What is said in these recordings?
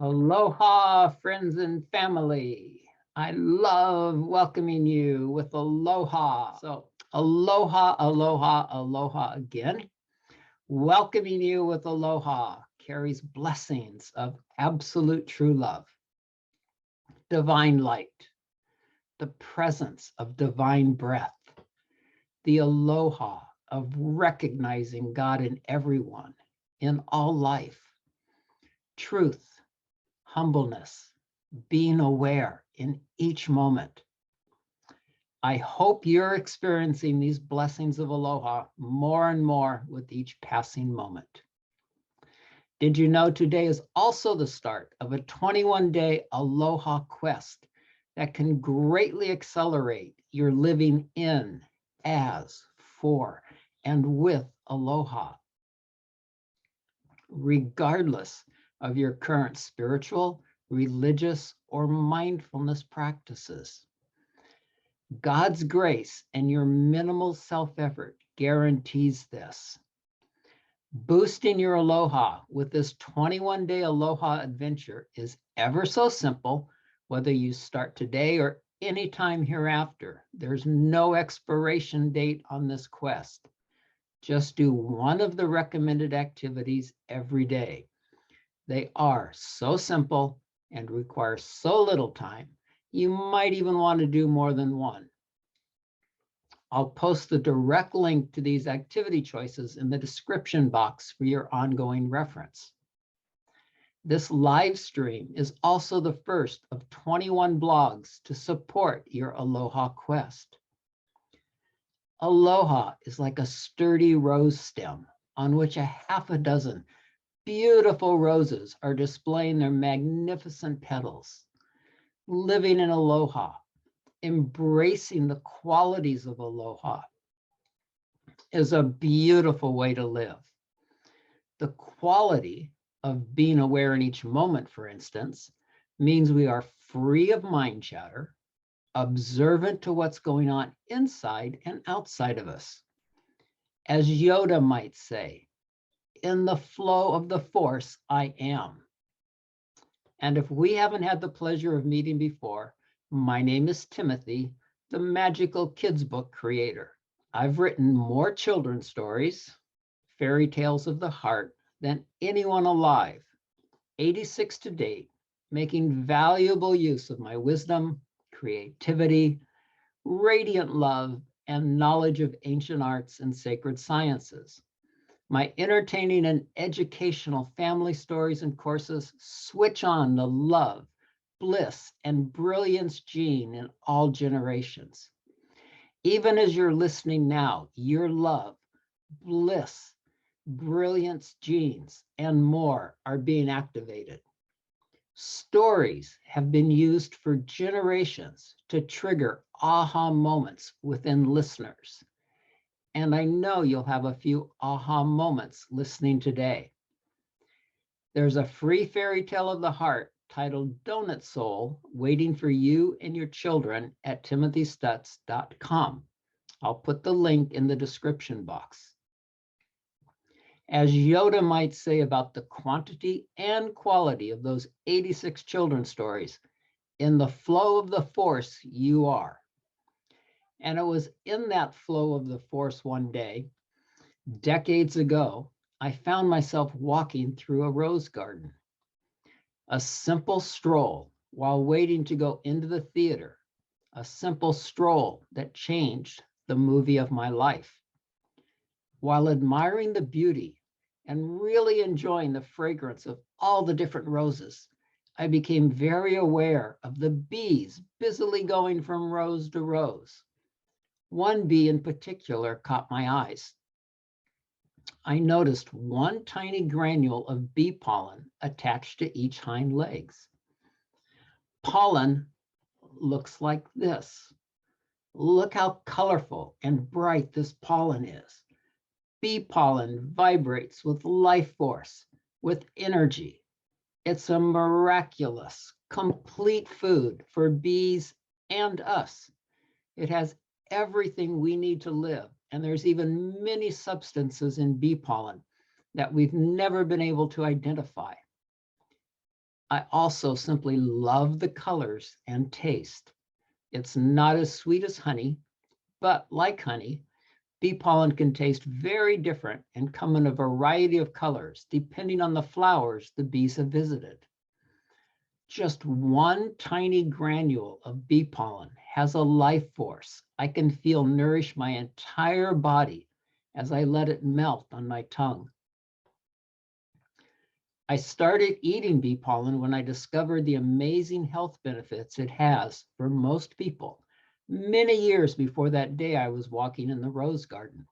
Aloha, friends and family. I love welcoming you with aloha. So aloha, aloha, aloha again. Welcoming you with aloha carries blessings of absolute true love, divine light, the presence of divine breath, the aloha of recognizing God in everyone, in all life, truth, humbleness, being aware in each moment. I hope you're experiencing these blessings of aloha more and more with each passing moment. Did you know today is also the start of a 21-day Aloha Quest that can greatly accelerate your living in, as, for, and with aloha, regardless of your current spiritual, religious, or mindfulness practices. God's grace and your minimal self-effort guarantees this. Boosting your aloha with this 21-day Aloha Adventure is ever so simple, whether you start today or anytime hereafter. There's no expiration date on this quest. Just do one of the recommended activities every day. They are so simple and require so little time, you might even want to do more than one. I'll post the direct link to these activity choices in the description box for your ongoing reference. This live stream is also the first of 21 blogs to support your Aloha Quest. Aloha is like a sturdy rose stem on which a half a dozen beautiful roses are displaying their magnificent petals. Living in aloha, embracing the qualities of aloha, is a beautiful way to live. The quality of being aware in each moment, for instance, means we are free of mind chatter, observant to what's going on inside and outside of us. As Yoda might say, in the flow of the force, I am. And if we haven't had the pleasure of meeting before, my name is Timothy, the magical kids book creator. I've written more children's stories, fairy tales of the heart, than anyone alive, 86 to date, making valuable use of my wisdom, creativity, radiant love, and knowledge of ancient arts and sacred sciences. My entertaining and educational family stories and courses switch on the love, bliss, and brilliance gene in all generations. Even as you're listening now, your love, bliss, brilliance genes, and more are being activated. Stories have been used for generations to trigger aha moments within listeners. And I know you'll have a few aha moments listening today. There's a free fairy tale of the heart titled Donut Soul waiting for you and your children at timothystuts.com. I'll put the link in the description box. As Yoda might say about the quantity and quality of those 86 children's stories, in the flow of the force, you are. And it was in that flow of the force one day, decades ago, I found myself walking through a rose garden. A simple stroll while waiting to go into the theater, a simple stroll that changed the movie of my life. While admiring the beauty and really enjoying the fragrance of all the different roses, I became very aware of the bees busily going from rose to rose. One bee in particular caught my eyes. I noticed one tiny granule of bee pollen attached to each hind legs. Pollen looks like this. Look how colorful and bright this pollen is. Bee pollen vibrates with life force, with energy. It's a miraculous, complete food for bees and us. It has everything we need to live. And there's even many substances in bee pollen that we've never been able to identify. I also simply love the colors and taste. It's not as sweet as honey, but like honey, bee pollen can taste very different and come in a variety of colors, depending on the flowers the bees have visited. Just one tiny granule of bee pollen has a life force I can feel nourish my entire body as I let it melt on my tongue. I started eating bee pollen when I discovered the amazing health benefits it has for most people, many years before that day I was walking in the rose garden.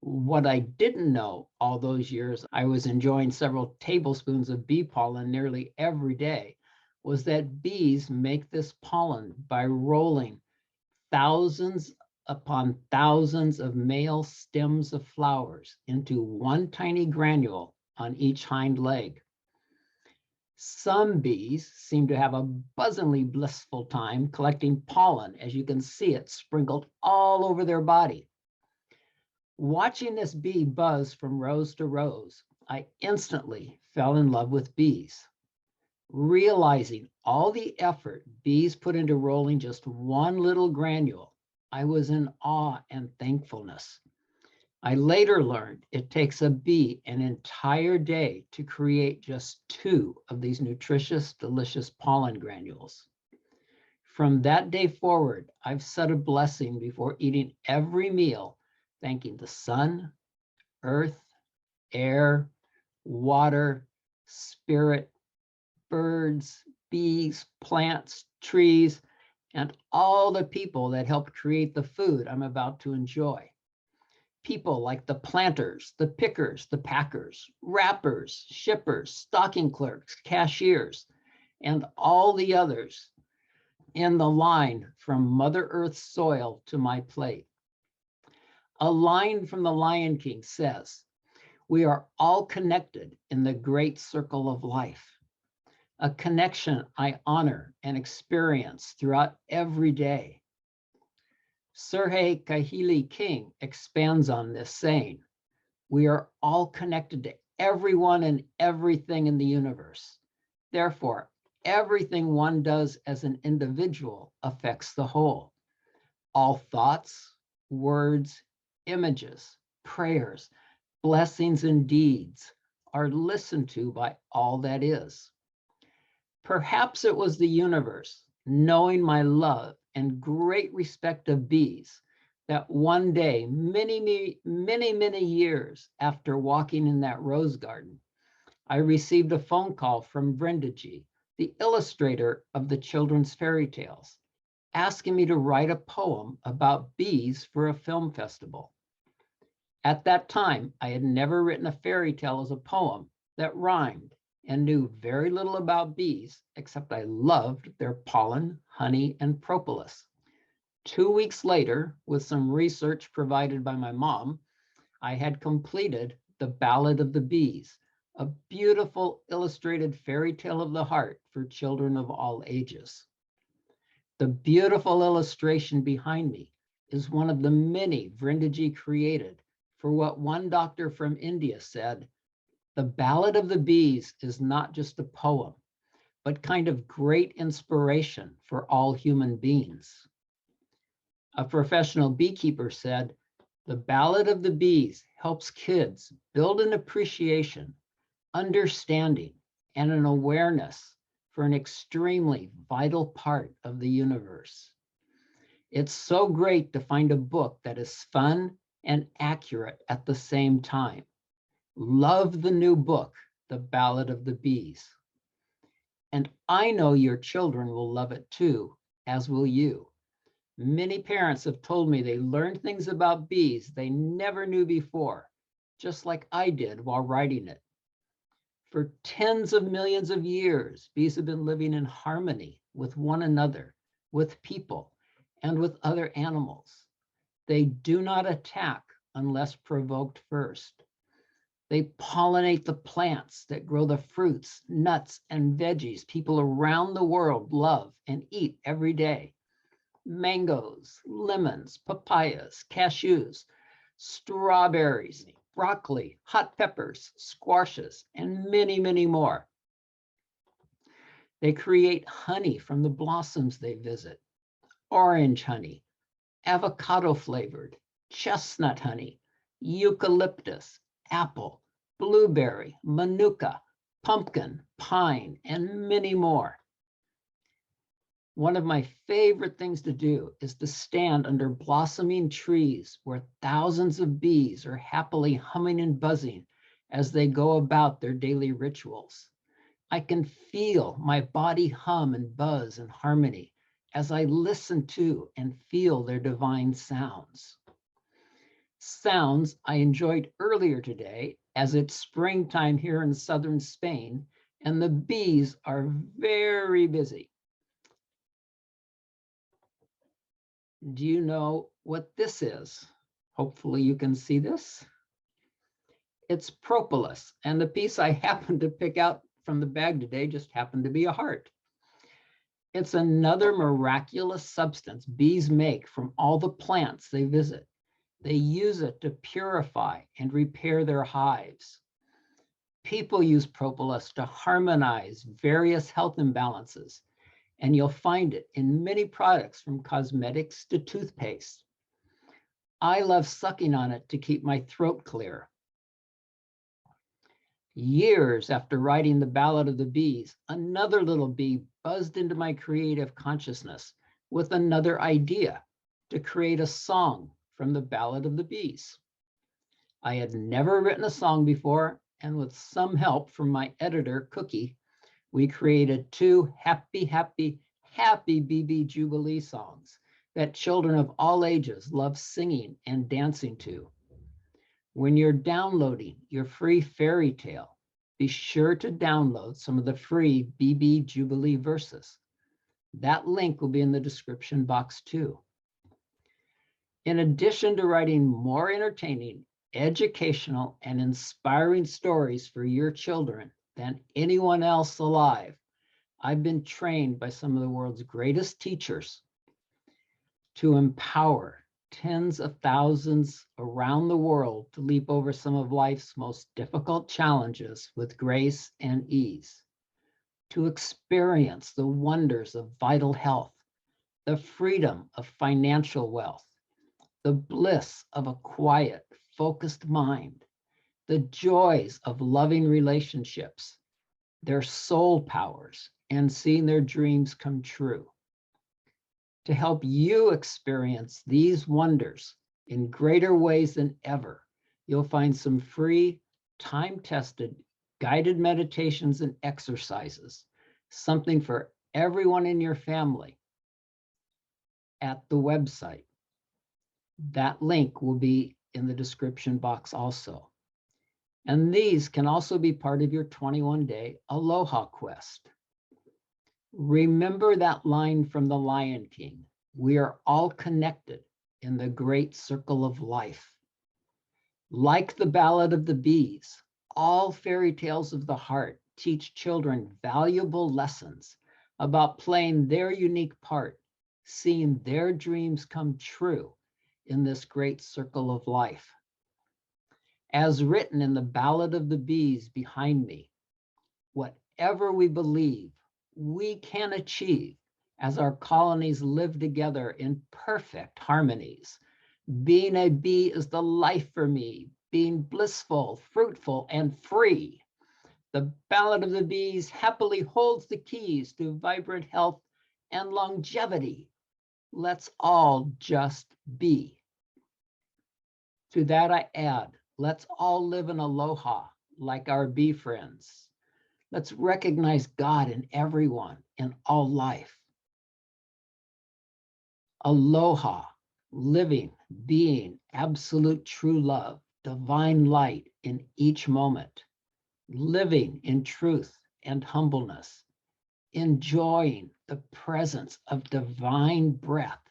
What I didn't know all those years I was enjoying several tablespoons of bee pollen nearly every day was that bees make this pollen by rolling thousands upon thousands of male stems of flowers into one tiny granule on each hind leg. Some bees seem to have a buzzingly blissful time collecting pollen, as you can see it sprinkled all over their body. Watching this bee buzz from rose to rose, I instantly fell in love with bees. Realizing all the effort bees put into rolling just one little granule, I was in awe and thankfulness. I later learned it takes a bee an entire day to create just 2 of these nutritious, delicious pollen granules. From that day forward, I've said a blessing before eating every meal, thanking the sun, earth, air, water, spirit, birds, bees, plants, trees, and all the people that helped create the food I'm about to enjoy. People like the planters, the pickers, the packers, wrappers, shippers, stocking clerks, cashiers, and all the others in the line from Mother Earth's soil to my plate. A line from the Lion King says, "We are all connected in the great circle of life," a connection I honor and experience throughout every day. Serge Kahili King expands on this, saying, "We are all connected to everyone and everything in the universe. Therefore, everything one does as an individual affects the whole. All thoughts, words, images, prayers, blessings, and deeds are listened to by all that is." Perhaps it was the universe, knowing my love and great respect of bees, that one day, many years after walking in that rose garden, I received a phone call from Vrendaji, the illustrator of the children's fairy tales, asking me to write a poem about bees for a film festival. At that time, I had never written a fairy tale as a poem that rhymed and knew very little about bees, except I loved their pollen, honey, and propolis. 2 weeks later, with some research provided by my mom, I had completed The Ballad of the Bees, a beautiful illustrated fairy tale of the heart for children of all ages. The beautiful illustration behind me is one of the many Vrendaji created for what one doctor from India said: "The Ballad of the Bees is not just a poem, but kind of great inspiration for all human beings." A professional beekeeper said, "The Ballad of the Bees helps kids build an appreciation, understanding, and an awareness for an extremely vital part of the universe." It's so great to find a book that is fun and accurate at the same time. Love the new book, The Ballad of the Bees. And I know your children will love it too, as will you. Many parents have told me they learned things about bees they never knew before, just like I did while writing it. For tens of millions of years, bees have been living in harmony with one another, with people, and with other animals. They do not attack unless provoked first. They pollinate the plants that grow the fruits, nuts, and veggies people around the world love and eat every day. Mangoes, lemons, papayas, cashews, strawberries, broccoli, hot peppers, squashes, and many more. They create honey from the blossoms they visit. Orange honey, avocado flavored, chestnut honey, eucalyptus, apple, blueberry, manuka, pumpkin, pine, and many more. One of my favorite things to do is to stand under blossoming trees where thousands of bees are happily humming and buzzing as they go about their daily rituals. I can feel my body hum and buzz in harmony as I listen to and feel their divine sounds. Sounds I enjoyed earlier today, as it's springtime here in southern Spain and the bees are very busy. Do you know what this is? Hopefully you can see this. It's propolis, and the piece I happened to pick out from the bag today just happened to be a heart. It's another miraculous substance bees make from all the plants they visit. They use it to purify and repair their hives. People use propolis to harmonize various health imbalances, and you'll find it in many products from cosmetics to toothpaste. I love sucking on it to keep my throat clear. Years after writing The Ballad of the Bees, another little bee buzzed into my creative consciousness with another idea to create a song from The Ballad of the Bees. I had never written a song before, and with some help from my editor, Cookie, we created 2 happy BB Jubilee songs that children of all ages love singing and dancing to. When you're downloading your free fairy tale, be sure to download some of the free BB Jubilee verses. That link will be in the description box too. In addition to writing more entertaining, educational, and inspiring stories for your children than anyone else alive, I've been trained by some of the world's greatest teachers to empower tens of thousands around the world to leap over some of life's most difficult challenges with grace and ease, to experience the wonders of vital health, the freedom of financial wealth, the bliss of a quiet, focused mind, the joys of loving relationships, their soul powers, and seeing their dreams come true. To help you experience these wonders in greater ways than ever, you'll find some free, time-tested, guided meditations and exercises, something for everyone in your family, at the website. That link will be in the description box also. And these can also be part of your 21-day Aloha Quest. Remember that line from The Lion King, "We are all connected in the great circle of life." Like the Ballad of the Bees, all fairy tales of the heart teach children valuable lessons about playing their unique part, seeing their dreams come true in this great circle of life. As written in the Ballad of the Bees behind me, whatever we believe, we can achieve as our colonies live together in perfect harmonies. Being a bee is the life for me, being blissful, fruitful, and free. The Ballad of the Bees happily holds the keys to vibrant health and longevity. Let's all just be. To that I add, let's all live in aloha like our bee friends. Let's recognize God in everyone, in all life. Aloha, living, being, absolute true love, divine light in each moment, living in truth and humbleness, enjoying the presence of divine breath,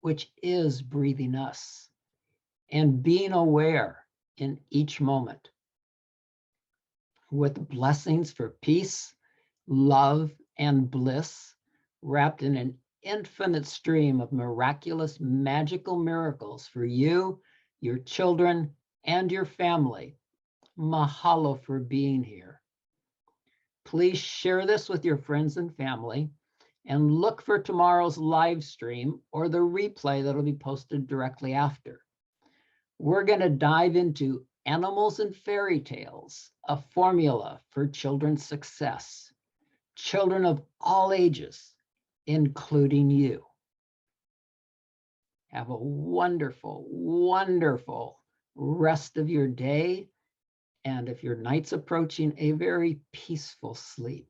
which is breathing us, and being aware in each moment, with blessings for peace, love, and bliss, wrapped in an infinite stream of miraculous, magical miracles for you, your children, and your family. Mahalo for being here. Please share this with your friends and family and look for tomorrow's live stream or the replay that'll be posted directly after. We're going to dive into animals and fairy tales, a formula for children's success, children of all ages, including you. Have a wonderful, wonderful rest of your day. And if your night's approaching, a very peaceful sleep.